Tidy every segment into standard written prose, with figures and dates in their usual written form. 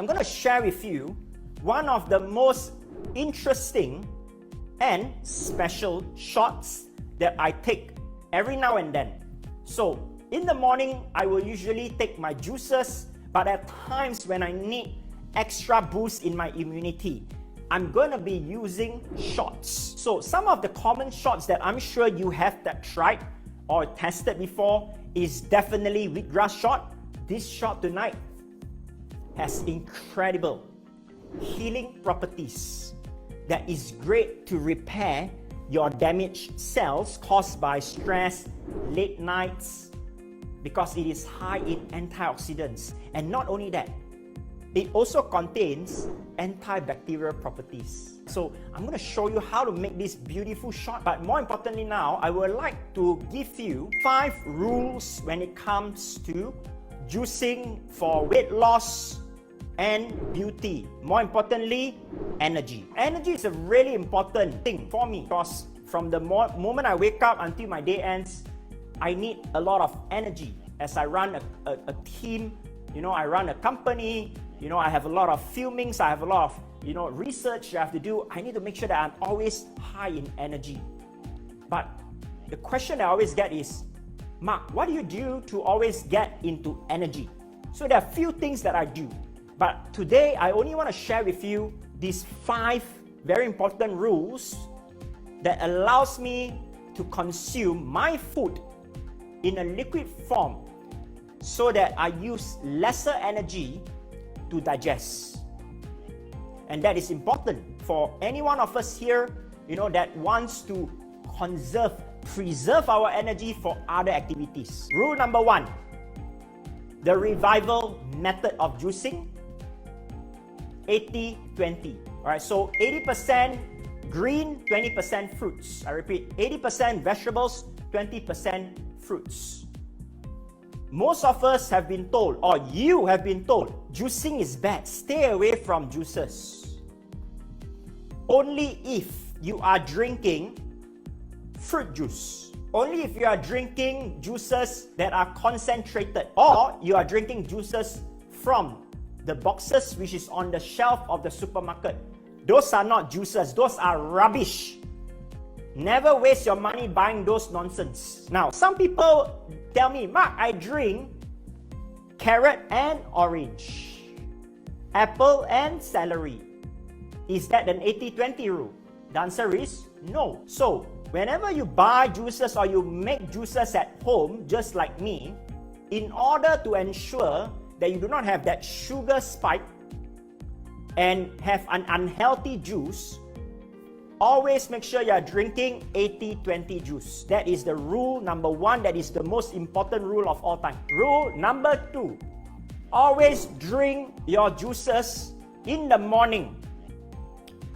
I'm going to share with you one of the most interesting and special shots that I take every now and then. So in the morning, I will usually take my juices, but at times when I need extra boost in my immunity, I'm going to be using shots. So some of the common shots that I'm sure you have tried or tested before is definitely wheatgrass shot. This shot tonight has incredible healing properties that is great to repair your damaged cells caused by stress, late nights, because it is high in antioxidants. And not only that, it also contains antibacterial properties. So I'm going to show you how to make this beautiful shot. But more importantly now, I would like to give you 5 rules when it comes to juicing for weight loss and beauty. More importantly, energy. Energy is a really important thing for me because from the moment I wake up until my day ends, I need a lot of energy. As I run a team, I run a company, I have a lot of filmings, I have a lot of, research I have to do. I need to make sure that I'm always high in energy. But the question I always get is, Mark, what do you do to always get into energy? So there are a few things that I do. But today, I only want to share with you these 5 very important rules that allows me to consume my food in a liquid form so that I use lesser energy to digest. And that is important for any one of us here, that wants to preserve our energy for other activities. Rule number 1, the revival method of juicing, 80-20. Alright, so 80% green, 20% fruits. I repeat, 80% vegetables, 20% fruits. Most of us have been told, or you have been told, juicing is bad. Stay away from juices. Only if you are drinking fruit juice. Only if you are drinking juices that are concentrated, or you are drinking juices from the boxes which is on the shelf of the supermarket. Those are not juices, those are rubbish. Never waste your money buying those nonsense. Now, some people tell me, Mark, I drink carrot and orange, apple and celery. Is that an 80-20 rule? The answer is no. So, whenever you buy juices or you make juices at home, just like me, in order to ensure that you do not have that sugar spike and have an unhealthy juice, always make sure you are drinking 80-20 juice. That is the rule number 1. That is the most important rule of all time. Rule number 2, always drink your juices in the morning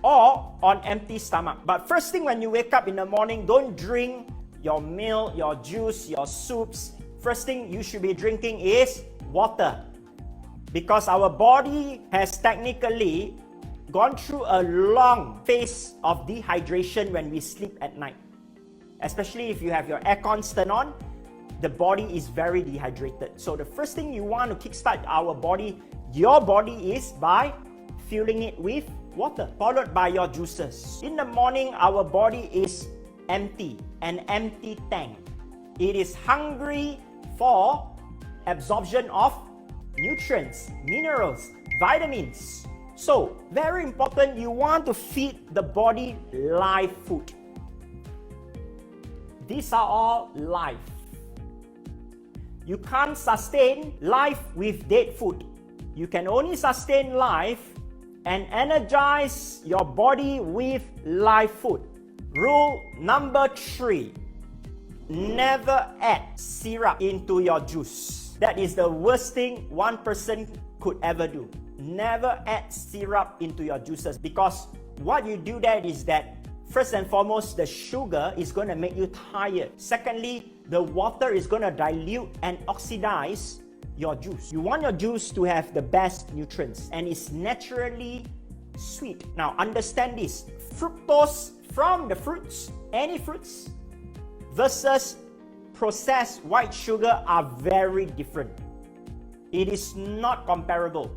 or on empty stomach. But first thing when you wake up in the morning, don't drink your milk, your juice, your soups. First thing you should be drinking is water. Because our body has technically gone through a long phase of dehydration when we sleep at night. Especially if you have your aircon turned on, the body is very dehydrated. So the first thing you want to kickstart your body is by filling it with water, followed by your juices. In the morning, our body is empty, an empty tank. It is hungry for absorption of nutrients, minerals, vitamins. So, very important, you want to feed the body live food. These are all live. You can't sustain life with dead food. You can only sustain life and energize your body with live food. Rule number 3, never add syrup into your juice. That is the worst thing one person could ever do. Never add syrup into your juices, because what you do that is that first and foremost, the sugar is going to make you tired. Secondly, the water is going to dilute and oxidize your juice. You want your juice to have the best nutrients, and it's naturally sweet. Now understand this, fructose from the fruits, any fruits, versus processed white sugar are very different. It is not comparable.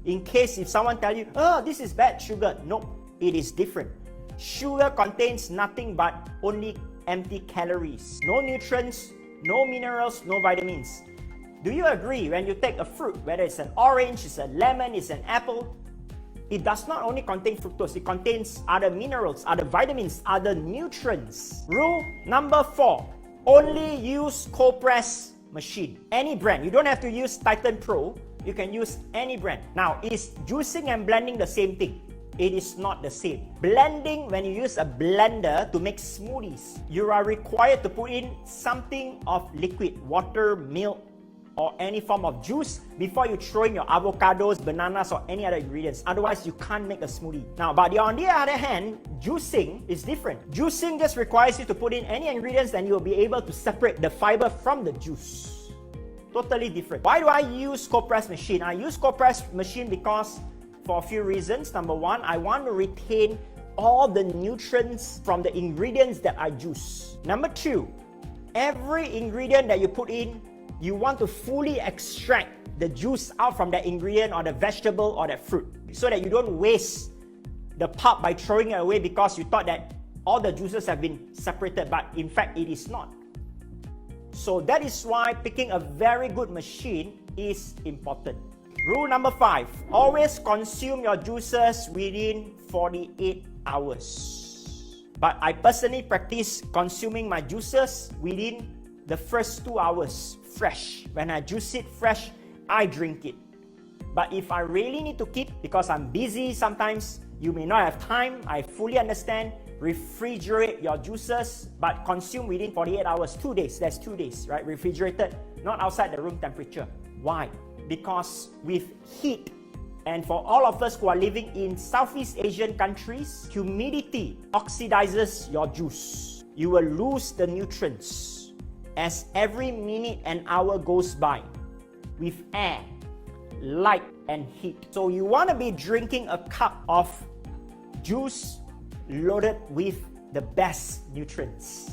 In case if someone tell you, oh, this is bad sugar. Nope, it is different. Sugar contains nothing but only empty calories. No nutrients, no minerals, no vitamins. Do you agree when you take a fruit, whether it's an orange, it's a lemon, it's an apple, it does not only contain fructose, it contains other minerals, other vitamins, other nutrients. Rule number 4, only use cold press machine. Any brand. You don't have to use Titan Pro. You can use any brand. Now, is juicing and blending the same thing? It is not the same. Blending, when you use a blender to make smoothies, you are required to put in something of liquid, water, milk, or any form of juice before you throw in your avocados, bananas, or any other ingredients. Otherwise, you can't make a smoothie. Now, but on the other hand, juicing is different. Juicing just requires you to put in any ingredients and you'll be able to separate the fiber from the juice. Totally different. Why do I use cold press machine? I use cold press machine because for a few reasons. Number one, I want to retain all the nutrients from the ingredients that I juice. Number two, every ingredient that you put in, you want to fully extract the juice out from that ingredient or the vegetable or that fruit so that you don't waste the pulp by throwing it away because you thought that all the juices have been separated, but in fact it is not. So that is why picking a very good machine is important. Rule number 5, always consume your juices within 48 hours. But I personally practice consuming my juices within the first 2 hours fresh. When I juice it fresh, I drink it. But if I really need to keep, because I'm busy, sometimes you may not have time, I fully understand, refrigerate your juices, but consume within 48 hours, 2 days, that's 2 days, right? Refrigerated, not outside the room temperature. Why? Because with heat, and for all of us who are living in Southeast Asian countries, humidity oxidizes your juice. You will lose the nutrients as every minute and hour goes by with air, light, and heat. So you want to be drinking a cup of juice loaded with the best nutrients.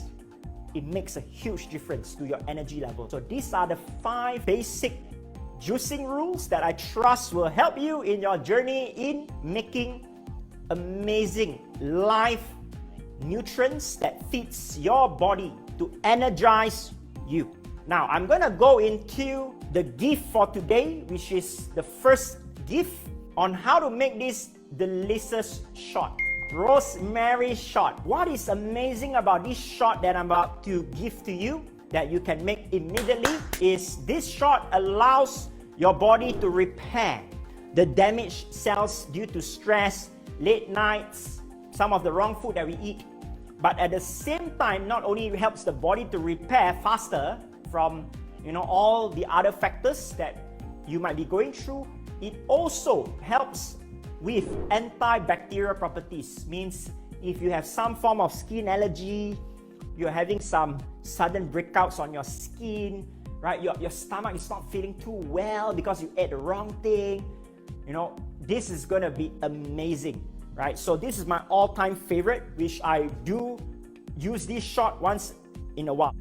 It makes a huge difference to your energy level. So these are the 5 basic juicing rules that I trust will help you in your journey in making amazing life nutrients that fits your body to energize you. Now, I'm going to go into the gift for today, which is the first gift on how to make this delicious shot. Rosemary shot. What is amazing about this shot that I'm about to give to you that you can make immediately is this shot allows your body to repair the damaged cells due to stress, late nights, some of the wrong food that we eat. But at the same time, not only helps the body to repair faster from all the other factors that you might be going through, it also helps with antibacterial properties. Means if you have some form of skin allergy, you're having some sudden breakouts on your skin, right? Your stomach is not feeling too well because you ate the wrong thing. This is going to be amazing, right? So this is my all-time favorite, which I do use this shot once in a while.